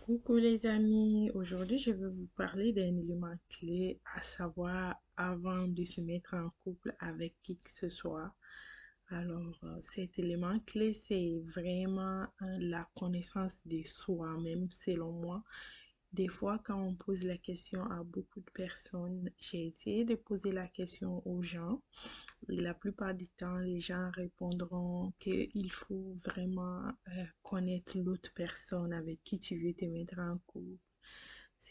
Coucou les amis, aujourd'hui je vais vous parler d'un élément clé à savoir avant de se mettre en couple avec qui que ce soit. Cet élément clé, c'est vraiment la connaissance de soi-même selon moi. Des fois, quand on pose la question à beaucoup de personnes, j'ai essayé de poser la question aux gens. La plupart du temps, les gens répondront qu'il faut vraiment connaître l'autre personne avec qui tu veux te mettre en couple.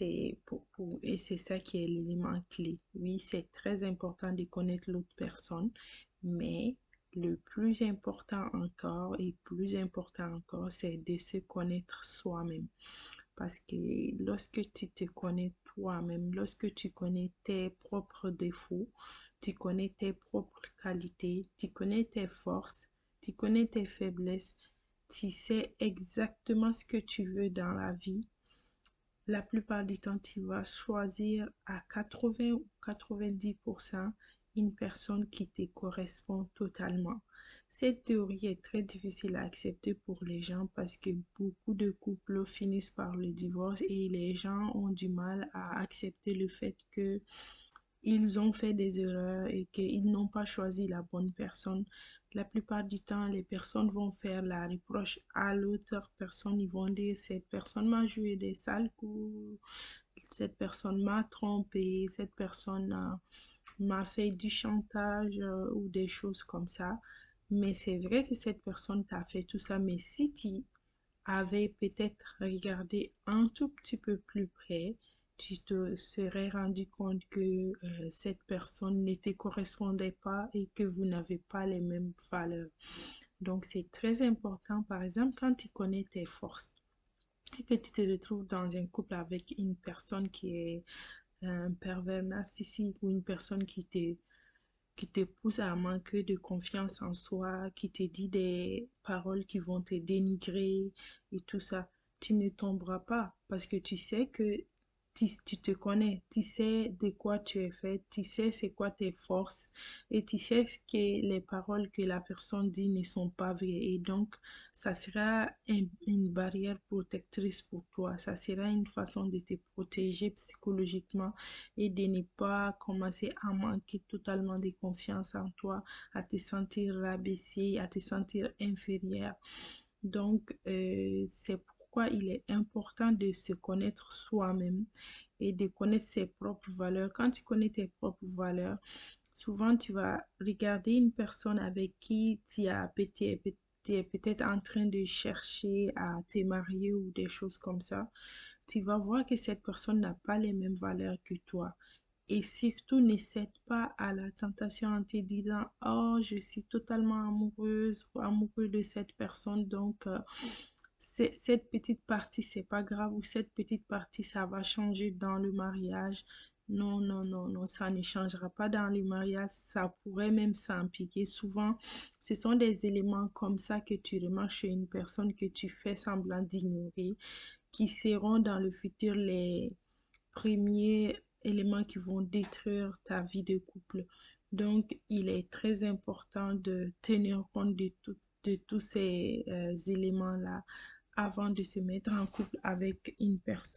Et c'est ça qui est l'élément clé. Oui, c'est très important de connaître l'autre personne, mais le plus important encore et plus important encore, c'est de se connaître soi-même. Parce que lorsque tu te connais toi-même, lorsque tu connais tes propres défauts, tu connais tes propres qualités, tu connais tes forces, tu connais tes faiblesses, tu sais exactement ce que tu veux dans la vie, la plupart du temps, tu vas choisir à 80 ou 90% une personne qui te correspond totalement. Cette théorie est très difficile à accepter pour les gens parce que beaucoup de couples finissent par le divorce et les gens ont du mal à accepter le fait que ils ont fait des erreurs et qu'ils n'ont pas choisi la bonne personne. La plupart du temps, les personnes vont faire la reproche à l'autre personne. Ils vont dire, cette personne m'a joué des sales coups, cette personne m'a trompé, cette personne m'a fait du chantage ou des choses comme ça. Mais c'est vrai que cette personne t'a fait tout ça. Mais si tu avais peut-être regardé un tout petit peu plus près, tu te serais rendu compte que cette personne ne te correspondait pas et que vous n'avez pas les mêmes valeurs. Donc, c'est très important, par exemple, quand tu connais tes forces et que tu te retrouves dans un couple avec une personne qui est un pervers narcissique ou une personne qui te pousse à manquer de confiance en soi, qui te dit des paroles qui vont te dénigrer et tout ça, tu ne tomberas pas parce que tu sais que tu te connais, tu sais de quoi tu es fait, tu sais c'est quoi tes forces et tu sais que les paroles que la personne dit ne sont pas vraies et donc ça sera une barrière protectrice pour toi, ça sera une façon de te protéger psychologiquement et de ne pas commencer à manquer totalement de confiance en toi, à te sentir rabaissé, à te sentir inférieur. Donc, c'est pourquoi il est important de se connaître soi-même et de connaître ses propres valeurs. Quand tu connais tes propres valeurs, souvent tu vas regarder une personne avec qui tu es peut-être en train de chercher à te marier ou des choses comme ça. Tu vas voir que cette personne n'a pas les mêmes valeurs que toi. Et surtout, ne cède pas à la tentation en te disant, oh, je suis totalement amoureuse ou amoureux de cette personne, donc cette petite partie, c'est pas grave, ou cette petite partie, ça va changer dans le mariage. Non, non, non, non, ça ne changera pas dans le mariage, ça pourrait même s'empirer. Souvent, ce sont des éléments comme ça que tu remarques chez une personne que tu fais semblant d'ignorer, qui seront dans le futur les premiers éléments qui vont détruire ta vie de couple. Donc, il est très important de tenir compte de tous ces éléments-là avant de se mettre en couple avec une personne.